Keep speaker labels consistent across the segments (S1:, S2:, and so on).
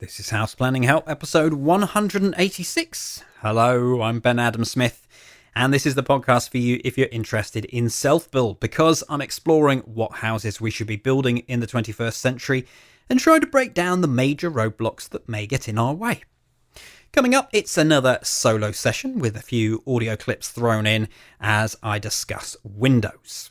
S1: This is House Planning Help, episode 186. Hello, I'm Ben Adam Smith, and this is the podcast for you if you're interested in self-build, because I'm exploring what houses we should be building in the 21st century and trying to break down the major roadblocks that may get in our way. Coming up, it's another solo session with a few audio clips thrown in as I discuss windows.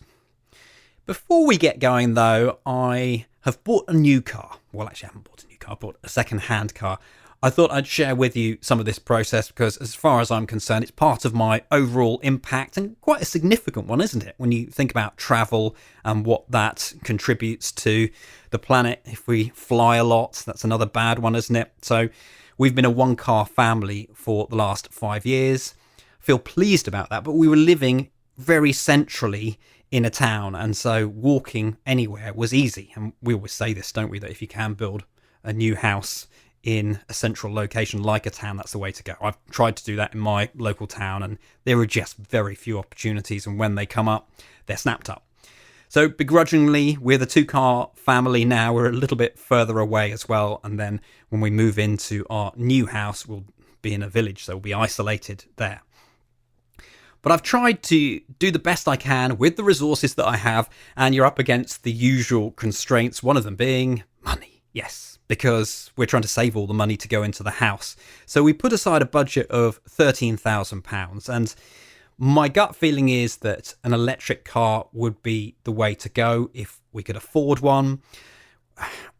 S1: Before we get going, though, I have bought a new car. Well, actually, I haven't bought a new car. I bought a second-hand car. I thought I'd share with you some of this process because, as far as I'm concerned, it's part of my overall impact and quite a significant one, isn't it? When you think about travel and what that contributes to the planet. If we fly a lot, that's another bad one, isn't it? So we've been a one-car family for the last 5 years. I feel pleased about that, but we were living very centrally in a town, and so walking anywhere was easy. And we always say this, don't we, that if you can build a new house in a central location like a town, that's the way to go. I've tried to do that in my local town, and there are just very few opportunities, and when they come up, they're snapped up. So begrudgingly, we're the two-car family now. We're a little bit further away as well, and then when we move into our new house, we'll be in a village, so we'll be isolated there. But I've tried to do the best I can with the resources that I have, and you're up against the usual constraints, one of them being money. Yes, because we're trying to save all the money to go into the house. So we put aside a budget of £13,000, and my gut feeling is that an electric car would be the way to go if we could afford one.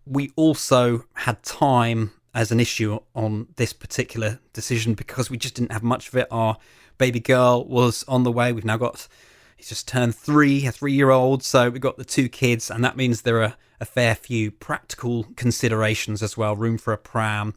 S1: We also had time as an issue on this particular decision because we just didn't have much of it. Our baby girl was on the way. We've now got, he's just turned 3, a 3-year-old. So we've got the 2 kids, and that means there are a fair few practical considerations as well. Room for a pram,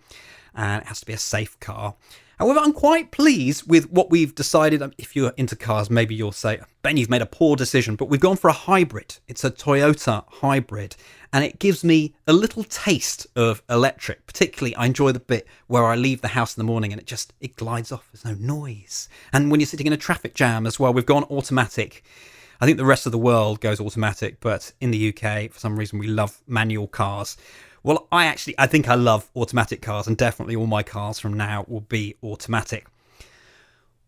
S1: and it has to be a safe car. However, I'm quite pleased with what we've decided. If you're into cars, maybe you'll say, Ben, you've made a poor decision, but we've gone for a hybrid. It's a Toyota hybrid, and it gives me a little taste of electric. Particularly, I enjoy the bit where I leave the house in the morning and it glides off. There's no noise. And when you're sitting in a traffic jam as well, we've gone automatic. I think the rest of the world goes automatic, but in the UK, for some reason, we love manual cars. Well, I think I love automatic cars, and definitely all my cars from now will be automatic.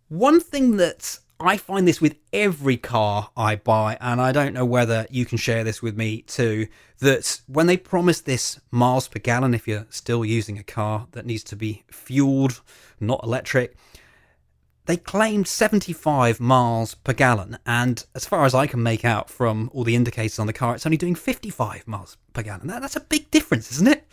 S1: One thing that I find this with every car I buy, and I don't know whether you can share this with me too, that when they promise this miles per gallon, if you're still using a car that needs to be fueled, not electric, they claimed 75 miles per gallon, and as far as I can make out from all the indicators on the car, it's only doing 55 miles per gallon. That's a big difference, isn't it?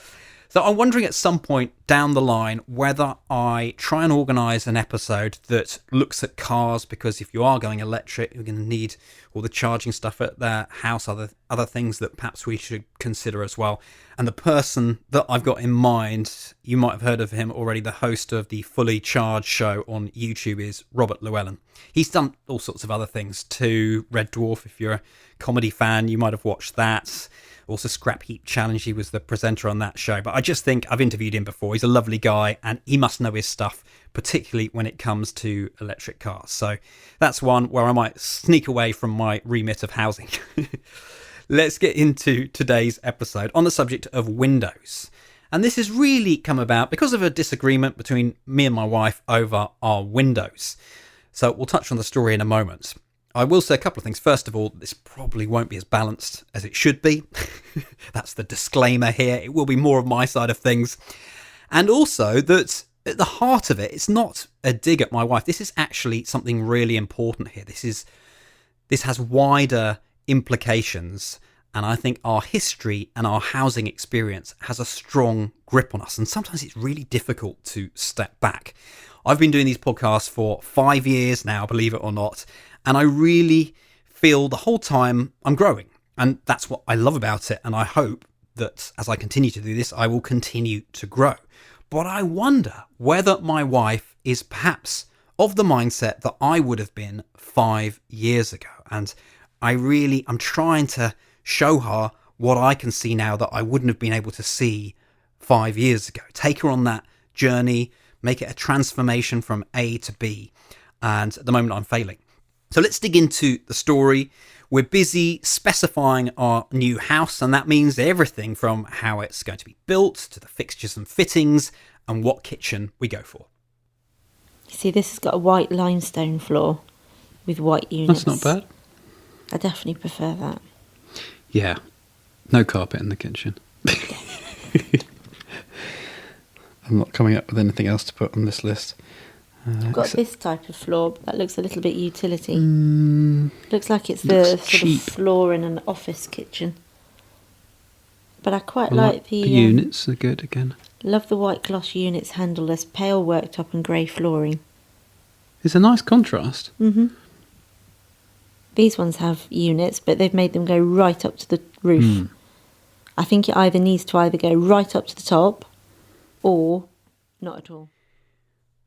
S1: So I'm wondering at some point down the line whether I try and organise an episode that looks at cars, because if you are going electric, you're going to need all the charging stuff at the house, other things that perhaps we should consider as well. And the person that I've got in mind, you might have heard of him already, the host of the Fully Charged show on YouTube is Robert Llewellyn. He's done all sorts of other things too. Red Dwarf, if you're a comedy fan, you might have watched that. Also Scrap Heap Challenge, he was the presenter on that show. But I just think I've interviewed him before. He's a lovely guy and he must know his stuff, particularly when it comes to electric cars. So that's one where I might sneak away from my remit of housing. Let's get into today's episode on the subject of windows. And this has really come about because of a disagreement between me and my wife over our windows. So we'll touch on the story in a moment. I will say a couple of things. First of all, this probably won't be as balanced as it should be. That's the disclaimer here. It will be more of my side of things. And also that at the heart of it, it's not a dig at my wife. This is actually something really important here. This has wider implications. And I think our history and our housing experience has a strong grip on us. And sometimes it's really difficult to step back. I've been doing these podcasts for 5 years now, believe it or not. And I really feel the whole time I'm growing. And that's what I love about it. And I hope that as I continue to do this, I will continue to grow. But I wonder whether my wife is perhaps of the mindset that I would have been 5 years ago. And I'm trying to show her what I can see now that I wouldn't have been able to see 5 years ago. Take her on that journey, make it a transformation from A to B. And at the moment I'm failing. So let's dig into the story. We're busy specifying our new house, and that means everything from how it's going to be built to the fixtures and fittings and what kitchen we go for.
S2: You see, this has got a white limestone floor with white units.
S3: That's not bad.
S2: I definitely prefer that.
S3: Yeah. No carpet in the kitchen. I'm not coming up with anything else to put on this list.
S2: I've got this type of floor, but that looks a little bit utility. Looks like it's the sort of floor in an office kitchen. But I quite like the
S3: units are good again.
S2: Love the white gloss units handle. There's pale worktop and grey flooring.
S3: It's a nice contrast.
S2: Mm-hmm. These ones have units, but they've made them go right up to the roof. I think it either needs to go right up to the top or not at all.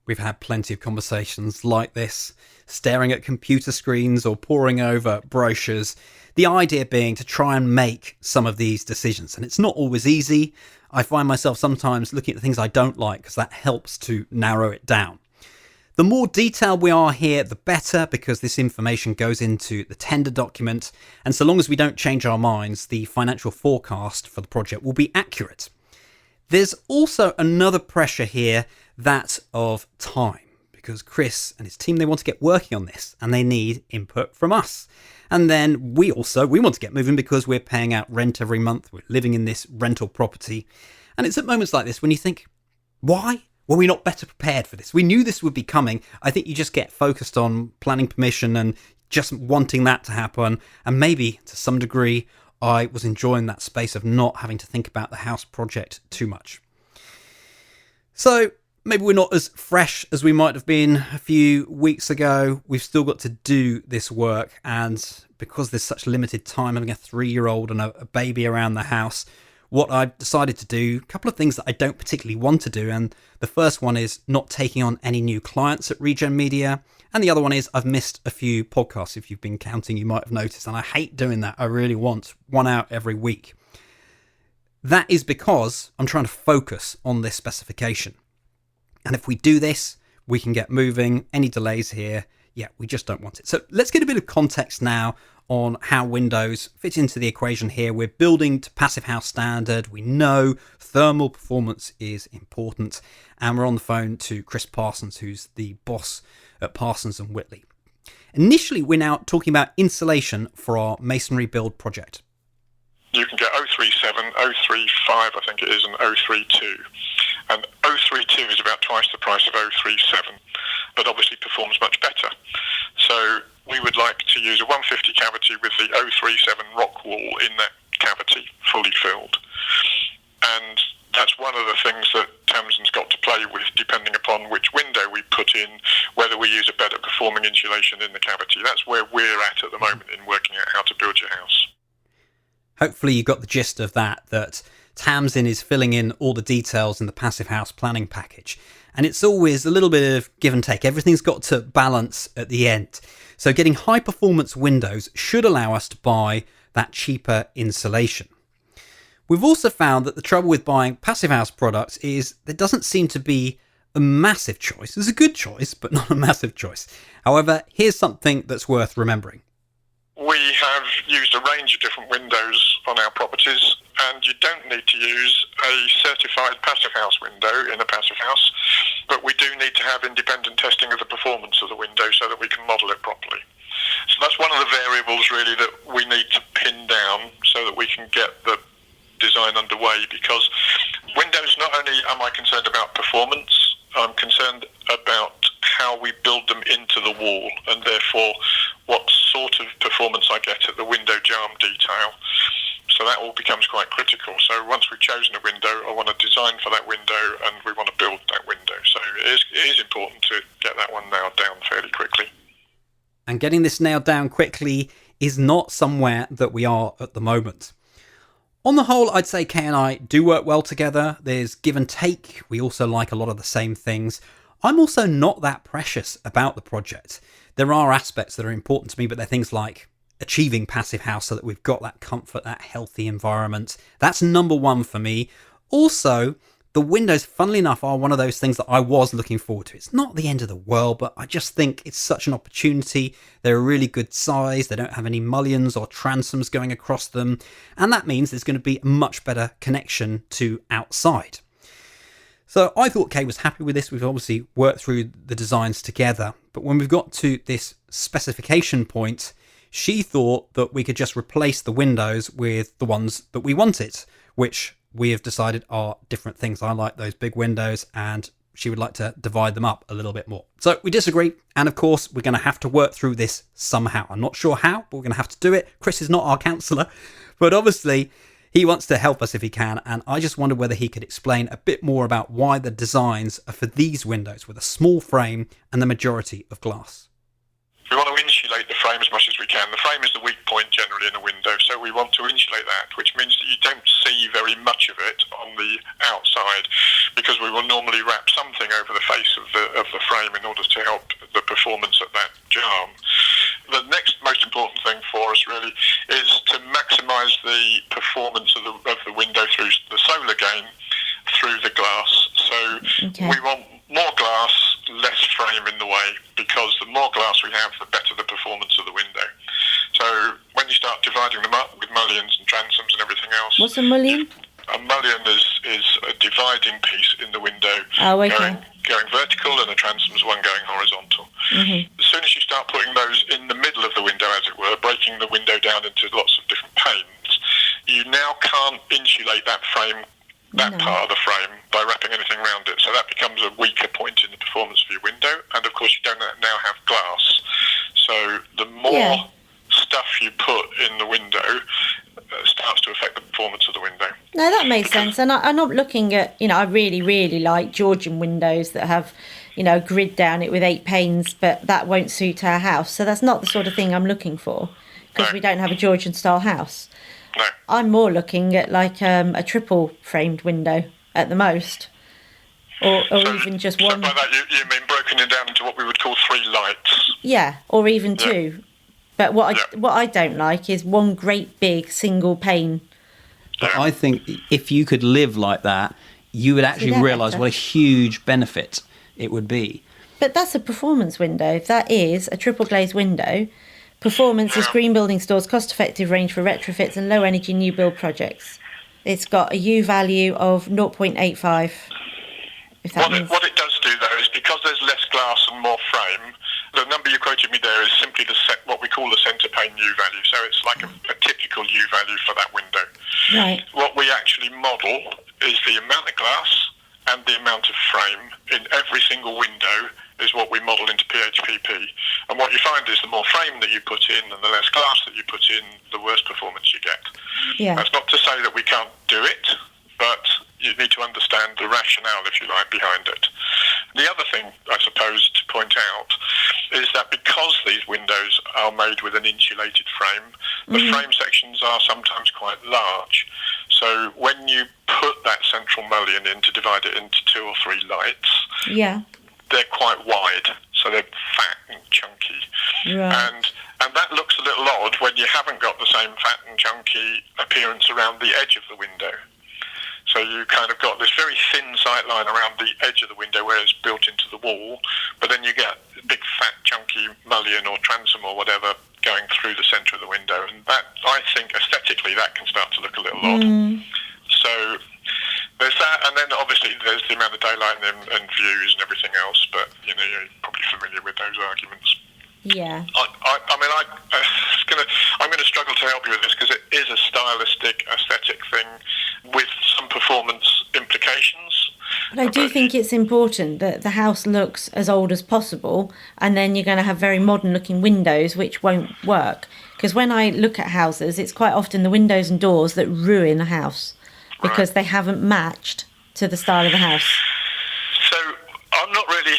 S1: We've had plenty of conversations like this, staring at computer screens or poring over brochures. The idea being to try and make some of these decisions. And it's not always easy. I find myself sometimes looking at the things I don't like because that helps to narrow it down. The more detailed we are here, the better, because this information goes into the tender document. And so long as we don't change our minds, the financial forecast for the project will be accurate. There's also another pressure here, that of time, because Chris and his team, they want to get working on this and they need input from us. And then we want to get moving because we're paying out rent every month. We're living in this rental property. And it's at moments like this when you think, why were we not better prepared for this? We knew this would be coming. I think you just get focused on planning permission and just wanting that to happen. And maybe to some degree, I was enjoying that space of not having to think about the house project too much. So maybe we're not as fresh as we might have been a few weeks ago. We've still got to do this work. And because there's such limited time, having a 3-year-old and a baby around the house, what I've decided to do, a couple of things that I don't particularly want to do. And the first one is not taking on any new clients at Regen Media. And the other one is I've missed a few podcasts. If you've been counting, you might have noticed. And I hate doing that. I really want one out every week. That is because I'm trying to focus on this specification. And if we do this, we can get moving. Any delays here, we just don't want it. So let's get a bit of context now on how windows fit into the equation here. We're building to Passivhaus standard. We know thermal performance is important. And we're on the phone to Chris Parsons, who's the boss at Parsons and Whitley. Initially, we're now talking about insulation for our masonry build project.
S4: You can get 037, 035, I think it is, and 032. And 032 is about twice the price of 037, but obviously performs much better. So we would like to use a 150 cavity with the 037 rock wall in that cavity, fully filled. And that's one of the things that Tamsin's got to play with, depending upon which window we put in, whether we use a better performing insulation in the cavity. That's where we're at the moment in working out how to build your house.
S1: Hopefully you got the gist of that Tamsin is filling in all the details in the Passivhaus planning package. And it's always a little bit of give and take. Everything's got to balance at the end. So getting high performance windows should allow us to buy that cheaper insulation. We've also found that the trouble with buying Passivhaus products is there doesn't seem to be a massive choice. There's a good choice, but not a massive choice. However, here's something that's worth remembering.
S4: We have used a range of different windows on our properties, and you don't need to use a certified Passivhaus window in a Passivhaus, but we do need to have independent testing of the performance of the window so that we can model it properly. So that's one of the variables really that we need to pin down so that we can get the design underway, because windows, not only am I concerned about performance, I'm concerned about how we build them into the wall, and therefore what sort of performance I get at the window jamb detail. So that all becomes quite critical. So once we've chosen a window, I want to design for that window and we want to build that window. So it is important to get that one nailed down fairly quickly.
S1: And getting this nailed down quickly is not somewhere that we are at the moment. On the whole, I'd say Kay and I do work well together. There's give and take. We also like a lot of the same things. I'm also not that precious about the project. There are aspects that are important to me, but they're things like achieving Passivhaus so that we've got that comfort, that healthy environment. That's number one for me. Also, The windows, funnily enough, are one of those things that I was looking forward to. It's not the end of the world, but I just think it's such an opportunity. They're a really good size. They don't have any mullions or transoms going across them. And that means there's going to be a much better connection to outside. So I thought Kay was happy with this. We've obviously worked through the designs together. But when we've got to this specification point, she thought that we could just replace the windows with the ones that we wanted, which we have decided are different things. I like those big windows, and she would like to divide them up a little bit more. So we disagree, and of course we're going to have to work through this somehow. I'm not sure how, but we're going to have to do it. Chris is not our counsellor, but obviously he wants to help us if he can, and I just wondered whether he could explain a bit more about why the designs are for these windows with a small frame and the majority of glass.
S4: We want to insulate the frame as much as we can. The frame is the weak point generally in a window, so we want to insulate that, which means that you don't see very much of it on the outside, because we will normally wrap something over the face of the frame in order to help the performance of that arm. The next most important thing for us really is to maximise the performance of the window through the solar gain through the glass. So we want more glass, less frame in the way, because the more glass we have, the better the performance of the window. So when you start dividing them up with mullions and transoms and everything else...
S2: What's a mullion?
S4: A mullion is a dividing piece in the window, going vertical, and a transom is one going horizontal.
S2: Mm-hmm.
S4: As soon as you start putting those in the middle of the window, as it were, breaking the window down into lots of different panes, you now can't insulate that frame, part of the frame, by wrapping anything around it. So that becomes a weaker point in the performance of your window. And of course, you don't now have glass. So the more stuff you put in the window starts to affect the performance of the window.
S2: No, that makes sense. And I'm not looking at, I really, really like Georgian windows that have, a grid down it with 8 panes, but that won't suit our house. So that's not the sort of thing I'm looking for, because we don't have a Georgian style house.
S4: No.
S2: I'm more looking at like a triple framed window at the most, or even just one.
S4: So by that you mean broken it down into what we would call 3 lights?
S2: Yeah, or even 2. But what I don't like is one great big single pane.
S1: But I think if you could live like that, you would actually realise what a huge benefit it would be.
S2: But that's a performance window. If that is a triple glazed window, performance is green building stores, cost-effective range for retrofits and low-energy new build projects. It's got a U value of 0.85.
S4: What it does do, though, is because there's less glass and more frame, the number you quoted me there is simply what we call the centre pane U value. So it's like a typical U value for that window.
S2: Right.
S4: What we actually model is the amount of glass and the amount of frame in every single window is what we model into PHPP. And what you find is the more frame that you put in and the less glass that you put in, the worse performance you get.
S2: Yeah.
S4: That's not to say that we can't do it, but you need to understand the rationale, if you like, behind it. The other thing, I suppose, to point out is that because these windows are made with an insulated frame, the frame sections are sometimes quite large. So when you put that central mullion in to divide it into 2 or 3 lights, they're quite wide, so they're fat and chunky.
S2: Right.
S4: And that looks a little odd when you haven't got the same fat and chunky appearance around the edge of the window. So you kind of got this very thin sight line around the edge of the window where it's built into the wall, but then you get a big fat chunky mullion or transom or whatever going through the centre of the window. And that, I think, aesthetically, that can start to look a little odd. So there's that, and then obviously there's the amount of daylight and views and everything else, but you're probably familiar with those arguments.
S2: Yeah.
S4: I'm going to struggle to help you with this because it is a stylistic, aesthetic thing with some performance implications.
S2: But I do think it's important that the house looks as old as possible, and then you're going to have very modern-looking windows, which won't work. Because when I look at houses, it's quite often the windows and doors that ruin a house because they haven't matched to the style of the house.
S4: So I'm not really...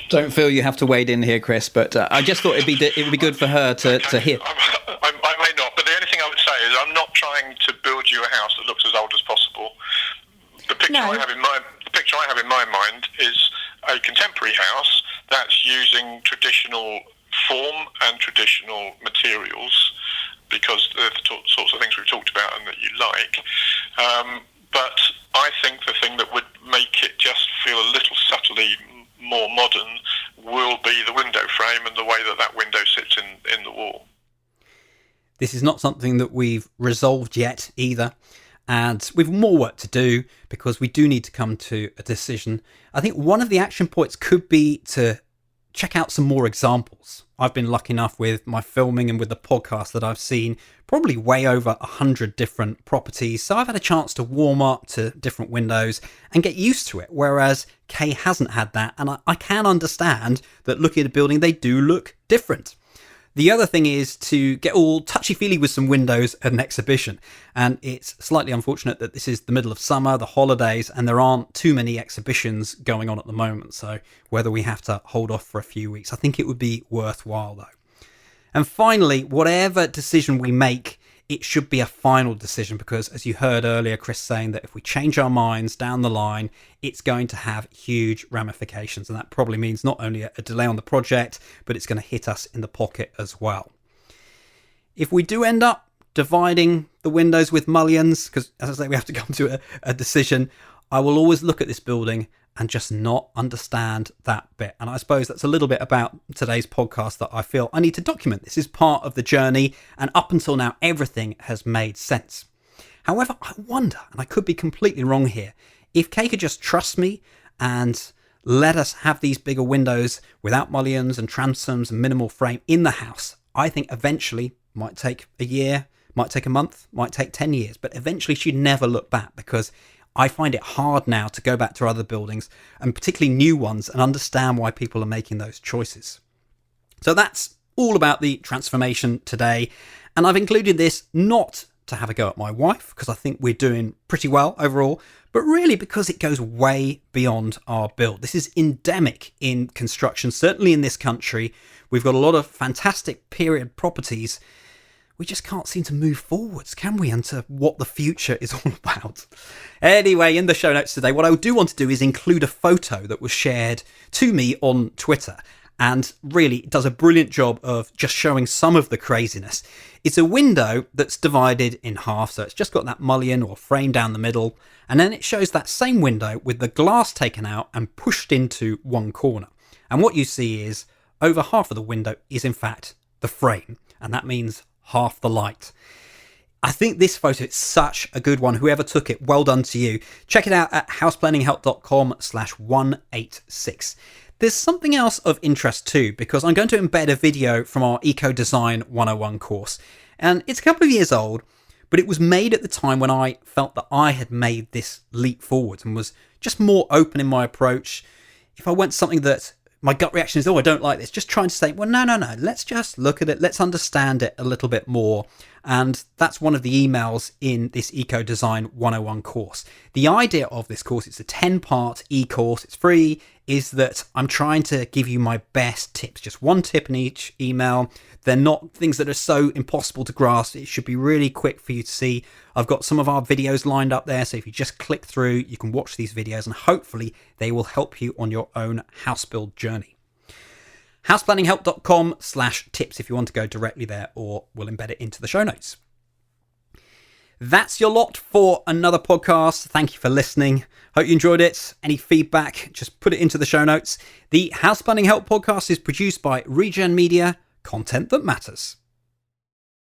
S1: Don't feel you have to wade in here, Chris, but I just thought it would be good for her to hear.
S4: I may not, but the only thing I would say is I'm not trying to build you a house that looks as old as possible. The picture I have in my mind is a contemporary house that's using traditional form and traditional materials because they're the sorts of things we've talked about and that you like. But I think the thing that would make it just feel a little subtly more modern will be the window frame and the way that window sits in the wall.
S1: This is not something that we've resolved yet either, and we've more work to do because we do need to come to a decision. I think one of the action points could be to check out some more examples. I've been lucky enough with my filming and with the podcast that I've seen probably way over 100 different properties, so I've had a chance to warm up to different windows and get used to it, whereas Kay hasn't had that, and I can understand that looking at a building, they do look different. The other thing is to get all touchy-feely with some windows at an exhibition. And it's slightly unfortunate that this is the middle of summer, the holidays, and there aren't too many exhibitions going on at the moment. So whether we have to hold off for a few weeks, I think it would be worthwhile though. And finally, whatever decision we make, it should be a final decision, because as you heard earlier, Chris saying that if we change our minds down the line, it's going to have huge ramifications. And that probably means not only a delay on the project, but it's going to hit us in the pocket as well. If we do end up dividing the windows with mullions, because as I say, we have to come to a decision, I will always look at this building and just not understand that bit. And I suppose that's a little bit about today's podcast, that I feel I need to document. This is part of the journey, and up until now, everything has made sense. However, I wonder, and I could be completely wrong here, if Kay could just trust me and let us have these bigger windows without mullions and transoms and minimal frame in the house. I think eventually, might take a year, might take a month, might take 10 years, but eventually she'd never look back, because I find it hard now to go back to other buildings, and particularly new ones, and understand why people are making those choices. So that's all about the transformation today. And I've included this not to have a go at my wife, because I think we're doing pretty well overall, but really because it goes way beyond our build. This is endemic in construction, certainly in this country. We've got a lot of fantastic period properties. We just can't seem to move forwards, can we, into what the future is all about. Anyway, in the show notes today, what I do want to do is include a photo that was shared to me on Twitter, and really it does a brilliant job of just showing some of the craziness. It's a window that's divided in half, so it's just got that mullion or frame down the middle, and then it shows that same window with the glass taken out and pushed into one corner. And what you see is over half of the window is in fact the frame, and that means half the light. I think this photo is such a good one. Whoever took it, well done to you. Check it out at houseplanninghelp.com/186. There's something else of interest too, because I'm going to embed a video from our Eco Design 101 course. And it's a couple of years old, but it was made at the time when I felt that I had made this leap forward and was just more open in my approach. If I went to something that my gut reaction is, oh, I don't like this, just trying to say, well, no, let's just look at it, let's understand it a little bit more. And that's one of the emails in this Eco Design 101 course. The idea of this course, it's a 10-part e-course, it's free, is that I'm trying to give you my best tips, just one tip in each email. They're not things that are so impossible to grasp. It should be really quick for you to see. I've got some of our videos lined up there, so if you just click through, you can watch these videos, and hopefully they will help you on your own house build journey. houseplanninghelp.com/tips if you want to go directly there, or we'll embed it into the show notes. That's your lot for another podcast. Thank you for listening. Hope you enjoyed it. Any feedback, just put it into the show notes. The House Planning Help podcast is produced by Regen Media, content that matters.